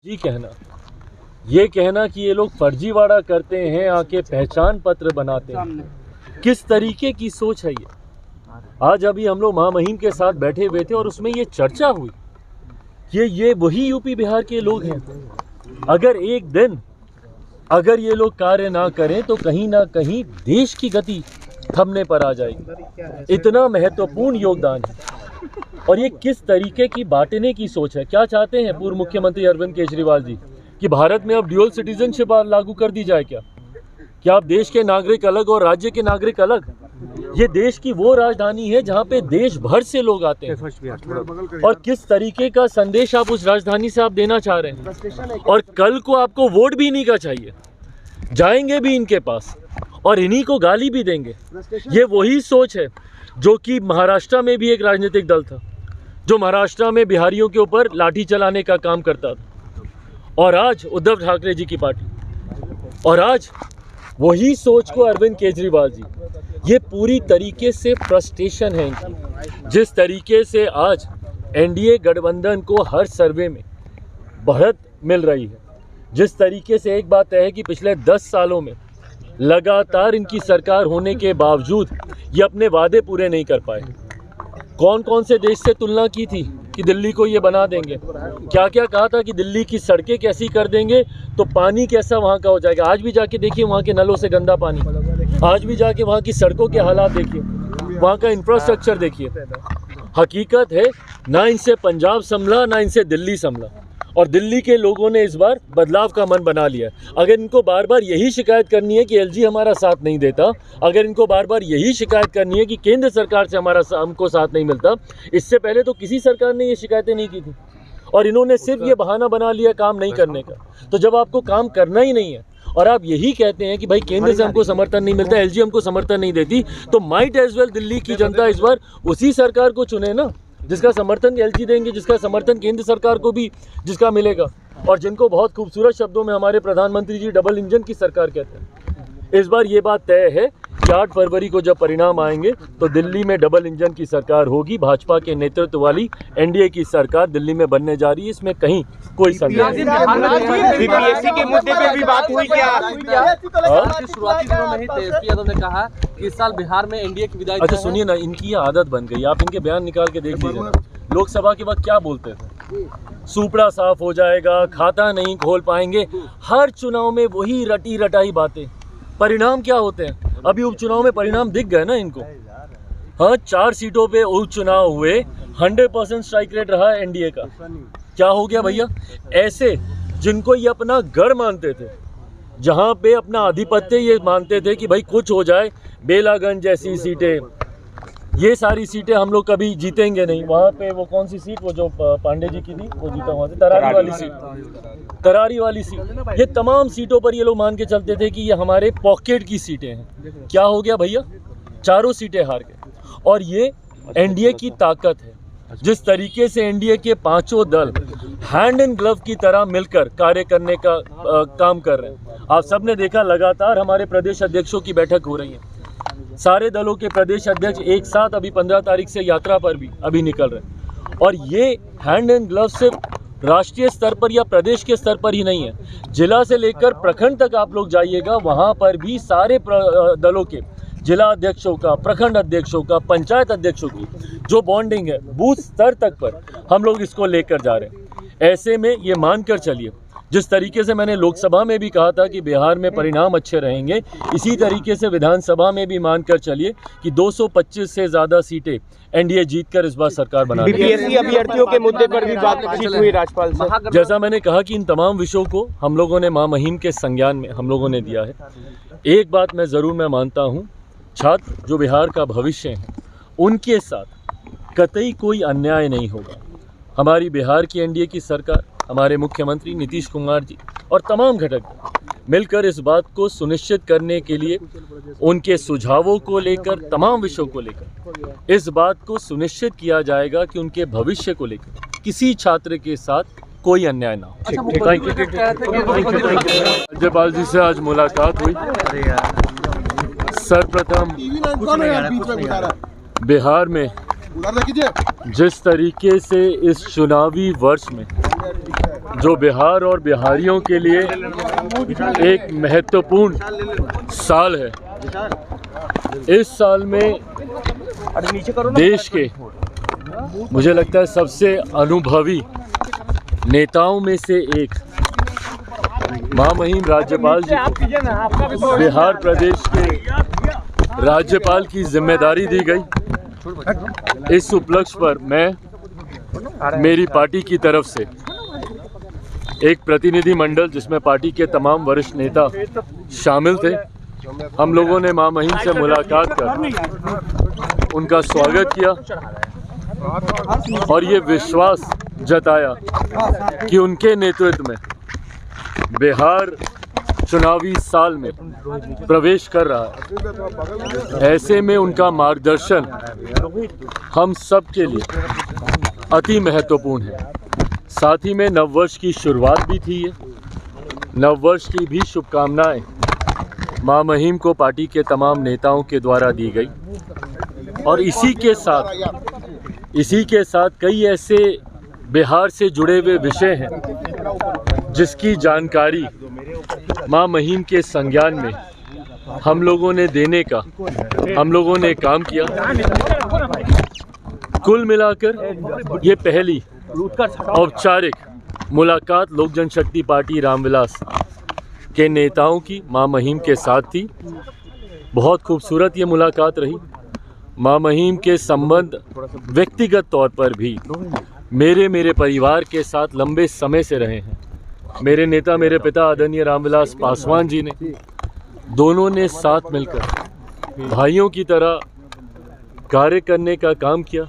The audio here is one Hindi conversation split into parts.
ये कहना कि ये लोग फर्जीवाड़ा करते हैं, आके पहचान पत्र बनाते हैं, किस तरीके की सोच है ये। आज अभी हम लोग महामहिम के साथ बैठे हुए थे और उसमें ये चर्चा हुई कि ये वही यूपी बिहार के लोग हैं। अगर एक दिन अगर ये लोग कार्य ना करें तो कहीं ना कहीं देश की गति थमने पर आ जाएगी। इतना महत्वपूर्ण योगदान है। और ये किस तरीके की बांटने की सोच है। क्या चाहते हैं पूर्व मुख्यमंत्री अरविंद केजरीवाल जी कि भारत में अब ड्यूअल सिटीजनशिप लागू कर दी जाए? क्या आप देश के नागरिक अलग और राज्य के नागरिक अलग? ये देश की वो राजधानी है जहाँ पे देश भर से लोग आते हैं। और किस तरीके का संदेश आप उस राजधानी से आप देना चाह रहे हैं। और कल को आपको वोट भी इन्हीं का चाहिए, जाएंगे भी इनके पास और इन्हीं को गाली भी देंगे। ये वही सोच है जो कि महाराष्ट्र में भी एक राजनीतिक दल था जो महाराष्ट्र में बिहारियों के ऊपर लाठी चलाने का काम करता था। और आज उद्धव ठाकरे जी की पार्टी और आज वही सोच को अरविंद केजरीवाल जी, ये पूरी तरीके से फ्रस्ट्रेशन है इनकी। जिस तरीके से आज एनडीए गठबंधन को हर सर्वे में बढ़त मिल रही है, जिस तरीके से एक बात है कि पिछले 10 सालों में लगातार इनकी सरकार होने के बावजूद ये अपने वादे पूरे नहीं कर पाए। कौन कौन से देश से तुलना की थी कि दिल्ली को ये बना देंगे, क्या क्या कहा था कि दिल्ली की सड़कें कैसी कर देंगे तो पानी कैसा वहाँ का हो जाएगा। आज भी जाके देखिए वहाँ के नलों से गंदा पानी, आज भी जाके वहाँ की सड़कों के हालात देखिए, वहाँ का इंफ्रास्ट्रक्चर देखिए। हकीकत है ना इनसे पंजाब संभला ना इनसे दिल्ली संभला। और दिल्ली के लोगों ने इस बार बदलाव का मन बना लिया। अगर इनको बार बार यही शिकायत करनी है कि एलजी हमारा साथ नहीं देता, अगर इनको बार बार यही शिकायत करनी है कि केंद्र सरकार से हमको साथ नहीं मिलता, इससे पहले तो किसी सरकार ने ये शिकायतें नहीं की थी। और इन्होंने सिर्फ ये बहाना बना लिया काम नहीं करने का। तो जब आपको काम करना ही नहीं है और आप यही कहते हैं कि भाई केंद्र से हमको समर्थन नहीं मिलता, एलजी हमको समर्थन नहीं देती, तो माइट एज वेल दिल्ली की जनता इस बार उसी सरकार को चुने ना जिसका समर्थन एलजी देंगे, जिसका समर्थन केंद्र सरकार को भी जिसका मिलेगा। और जिनको बहुत खूबसूरत शब्दों में हमारे प्रधानमंत्री जी डबल इंजन की सरकार कहते हैं। इस बार ये बात तय है कि 8 फरवरी को जब परिणाम आएंगे तो दिल्ली में डबल इंजन की सरकार होगी। भाजपा के नेतृत्व वाली एनडीए की सरकार दिल्ली में बनने जा रही है, इसमें कहीं कोई संदेह नहीं। बीपीएससी के मुद्दे पे भी बात हुई क्या? शुरुआती दिनों में ही तेजस्वी यादव ने कहा कि इस साल बिहार में एनडीए की विदाई। अच्छा सुनिए ना, इनकी ये आदत बन गई। आप इनके बयान निकाल के देख लीजिए ना, लोकसभा के वक्त क्या बोलते थे, सुपड़ा साफ हो जाएगा, खाता नहीं खोल पाएंगे। हर चुनाव में वही रटी रटाई बातें। परिणाम क्या होते हैं? अभी उपचुनाव में परिणाम दिख गए ना इनको। हाँ, 4 सीटों पे उपचुनाव हुए, 100% स्ट्राइक रेट रहा एनडीए का। क्या हो गया भैया? ऐसे जिनको ये अपना गढ़ मानते थे, जहाँ पे अपना आधिपत्य ये मानते थे कि भाई कुछ हो जाए, बेलागंज जैसी सीटें, ये सारी सीटें हम लोग कभी जीतेंगे नहीं। वहाँ पे वो कौन सी सीट, वो जो पांडे जी की थी, वो जीता वहाँ से, तरारी वाली सीट, ये तमाम सीटों पर ये लोग मान के चलते थे कि ये हमारे पॉकेट की सीटें हैं। क्या हो गया भैया? 4 सीटें हार गए। और ये एनडीए की ताकत है। जिस तरीके से एनडीए के 5 दल हैंड इन ग्लव की तरह मिलकर कार्य करने का काम कर रहे हैं। आप सबने देखा, लगातार हमारे प्रदेश अध्यक्षों की बैठक हो रही है। सारे दलों के प्रदेश अध्यक्ष एक साथ अभी 15 तारीख से यात्रा पर भी अभी निकल रहे हैं। और ये हैंड इन ग्लव सिर्फ राष्ट्रीय स्तर पर या प्रदेश के स्तर पर ही नहीं है, जिला से लेकर प्रखंड तक आप लोग जाइएगा, वहाँ पर भी सारे दलों के जिला अध्यक्षों का, प्रखंड अध्यक्षों का, पंचायत अध्यक्षों की जो बॉन्डिंग है बूथ स्तर तक पर हम लोग इसको लेकर जा रहे हैं। ऐसे में ये मानकर चलिए, जिस तरीके से मैंने लोकसभा में भी कहा था कि बिहार में परिणाम अच्छे रहेंगे, इसी तरीके से विधानसभा में भी मानकर चलिए कि 225 से ज़्यादा सीटें एनडीए जीतकर इस बार सरकार बना रही है। बीपीएससी अभ्यर्थियों के मुद्दे पर भी बातचीत हुई राज्यपाल से। जैसा मैंने कहा कि इन तमाम विषयों को हम लोगों ने महामहिम के संज्ञान में हम लोगों ने दिया है। एक बात मैं ज़रूर मानता हूँ, छात्र जो बिहार का भविष्य है, उनके साथ कतई कोई अन्याय नहीं होगा। हमारी बिहार की एनडीए की सरकार, हमारे मुख्यमंत्री नीतीश कुमार जी और तमाम घटक मिलकर इस बात को सुनिश्चित करने के लिए, उनके सुझावों को लेकर, तमाम विषयों को लेकर इस बात को सुनिश्चित किया जाएगा कि उनके भविष्य को लेकर किसी छात्र के साथ कोई अन्याय ना हो। Thank you. राज्यपाल जी से आज मुलाकात हुई। सर्वप्रथम बिहार में जिस तरीके से इस चुनावी वर्ष में जो बिहार और बिहारियों के लिए एक महत्वपूर्ण साल है। इस साल में देश के मुझे लगता है सबसे अनुभवी नेताओं में से एक महामहिम राज्यपाल जी को बिहार प्रदेश के राज्यपाल की जिम्मेदारी दी गई। इस उपलक्ष्य पर मैं मेरी पार्टी की तरफ से एक प्रतिनिधि मंडल जिसमें पार्टी के तमाम वरिष्ठ नेता शामिल थे, हम लोगों ने महामहिम से मुलाकात कर उनका स्वागत किया और ये विश्वास जताया कि उनके नेतृत्व में बिहार चुनावी साल में प्रवेश कर रहा है। ऐसे में उनका मार्गदर्शन हम सब के लिए अति महत्वपूर्ण है। साथ ही में नववर्ष की शुरुआत भी थी। ये नववर्ष की भी शुभकामनाएं महामहिम को पार्टी के तमाम नेताओं के द्वारा दी गई और इसी के साथ कई ऐसे बिहार से जुड़े हुए विषय हैं जिसकी जानकारी महामहिम के संज्ञान में हम लोगों ने देने का काम किया। कुल मिलाकर ये पहली औपचारिक मुलाकात लोक जनशक्ति पार्टी रामविलास के नेताओं की महामहिम के साथ थी। बहुत खूबसूरत ये मुलाकात रही। महामहिम के संबंध व्यक्तिगत तौर पर भी मेरे परिवार के साथ लंबे समय से रहे हैं। मेरे नेता मेरे पिता आदरणीय रामविलास पासवान जी ने दोनों ने साथ मिलकर भाइयों की तरह कार्य करने का काम किया।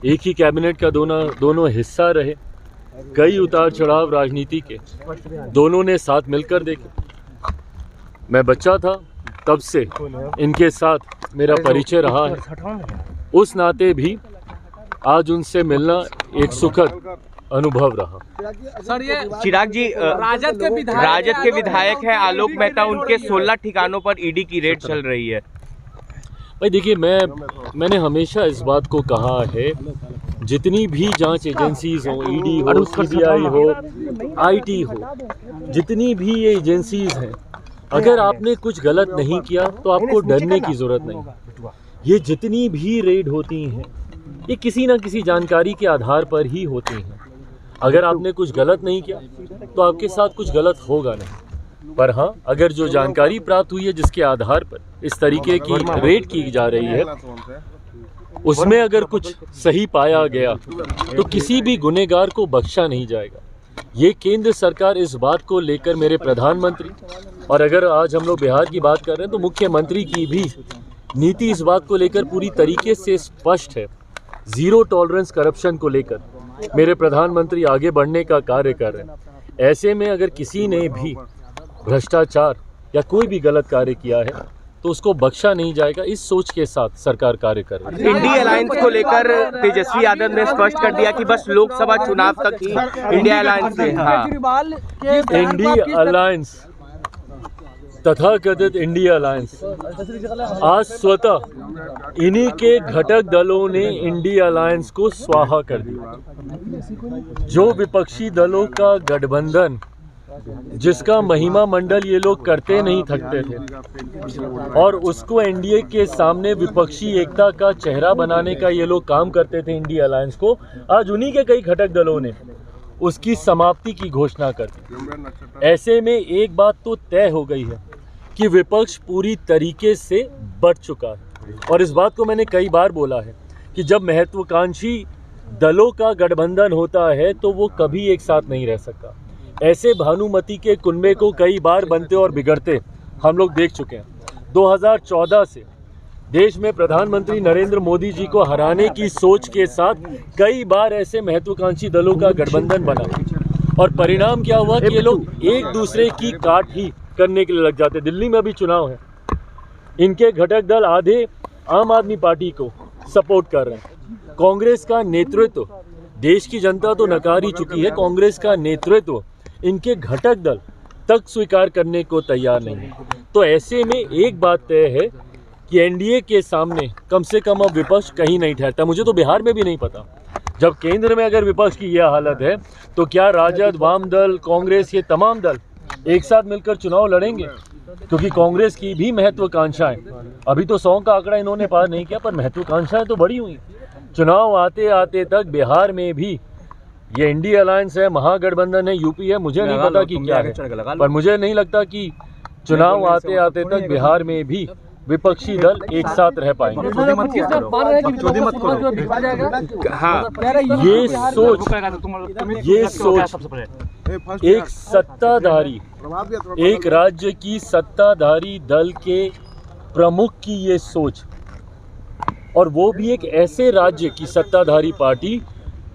एक ही कैबिनेट का दोनों हिस्सा रहे। कई उतार चढ़ाव राजनीति के दोनों ने साथ मिलकर देखे। मैं बच्चा था तब से इनके साथ मेरा परिचय रहा है। उस नाते भी आज उनसे मिलना एक सुखद अनुभव रहा। सर, ये चिराग जी राजद के विधायक है आलोक मेहता, उनके 16 ठिकानों पर ईडी की रेड चल रही है। भाई देखिए, मैंने हमेशा इस बात को कहा है, जितनी भी जांच एजेंसीज हो, ईडी हो, सीबीआई हो, आईटी हो, जितनी भी ये एजेंसीज हैं, अगर आपने कुछ गलत नहीं किया तो आपको डरने की ज़रूरत नहीं। ये जितनी भी रेड होती हैं ये किसी ना किसी जानकारी के आधार पर ही होती हैं। अगर आपने कुछ गलत नहीं किया तो आपके साथ कुछ गलत होगा नहीं। पर हाँ, अगर जो जानकारी प्राप्त हुई है जिसके आधार पर इस तरीके की रेड की जा रही है उसमें अगर कुछ सही पाया गया तो किसी भी गुनहगार को बख्शा नहीं जाएगा। ये केंद्र सरकार इस बात को लेकर, मेरे प्रधानमंत्री, और अगर आज हम लोग बिहार की बात कर रहे हैं तो मुख्यमंत्री की भी नीति इस बात को लेकर पूरी तरीके से स्पष्ट है। ज़ीरो टॉलरेंस करप्शन को लेकर मेरे प्रधानमंत्री आगे बढ़ने का कार्य कर रहे हैं। ऐसे में अगर किसी ने भी भ्रष्टाचार या कोई भी गलत कार्य किया है तो उसको बख्शा नहीं जाएगा। इस सोच के साथ सरकार कार्य कर रही है। इंडिया अलायंस को लेकर तेजस्वी यादव ने स्पष्ट कर दिया कि बस लोकसभा चुनाव तक ही इंडिया अलायंस से। इंडिया अलायंस, तथाकथित इंडिया अलायंस, आज स्वतः इन्हीं के घटक दलों ने इंडिया अलायंस को स्वाहा कर दिया। जो विपक्षी दलों का गठबंधन जिसका महिमा मंडल ये लोग करते नहीं थकते थे और उसको एनडीए के सामने विपक्षी एकता का चेहरा बनाने का ये लोग काम करते थे इंडिया अलायंस को, आज उन्हीं के कई घटक दलों ने उसकी समाप्ति की घोषणा कर दी। ऐसे में एक बात तो तय हो गई है कि विपक्ष पूरी तरीके से बढ़ चुका है और इस बात को मैंने कई बार बोला है कि जब महत्वाकांक्षी दलों का गठबंधन होता है तो वो कभी एक साथ नहीं रह सकता। ऐसे भानुमति के कुनबे को कई बार बनते और बिगड़ते हम लोग देख चुके हैं। 2014 से देश में प्रधानमंत्री नरेंद्र मोदी जी को हराने की सोच के साथ कई बार ऐसे महत्वाकांक्षी दलों का गठबंधन बना और परिणाम क्या हुआ कि ये लोग एक दूसरे की काट ही करने के लिए लग जाते। दिल्ली में अभी चुनाव है, इनके घटक दल आधे आम आदमी पार्टी को सपोर्ट कर रहे हैं। कांग्रेस का नेतृत्व, देश की जनता तो नकार ही चुकी है, कांग्रेस का नेतृत्व इनके घटक दल तक स्वीकार करने को तैयार नहीं है। तो ऐसे में एक बात तय है कि एनडीए के सामने कम से कम अब विपक्ष कहीं नहीं ठहरता। मुझे तो बिहार में भी नहीं पता जब केंद्र में अगर विपक्ष की यह हालत है तो क्या राजद, वाम दल, कांग्रेस, ये तमाम दल एक साथ मिलकर चुनाव लड़ेंगे? क्योंकि कांग्रेस की भी महत्वाकांक्षाएं, अभी तो 100 का आंकड़ा इन्होंने पार नहीं किया, पर महत्वाकांक्षाएं तो बड़ी हुई। चुनाव आते आते तक बिहार में भी ये इंडी अलायंस है, महागठबंधन है, यूपी है, मुझे नहीं पता कि क्या है, पर मुझे नहीं लगता कि चुनाव आते आते तक बिहार में भी विपक्षी दल एक साथ रह पाएंगे। हाँ, ये सोच एक सत्ताधारी, एक राज्य की सत्ताधारी दल के प्रमुख की ये सोच, और वो भी एक ऐसे राज्य की सत्ताधारी पार्टी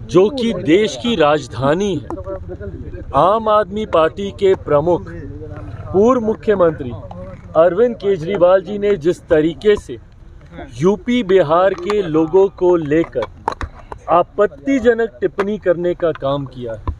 जो कि देश की राजधानी है। आम आदमी पार्टी के प्रमुख पूर्व मुख्यमंत्री अरविंद केजरीवाल जी ने जिस तरीके से यूपी बिहार के लोगों को लेकर आपत्तिजनक टिप्पणी करने का काम किया है,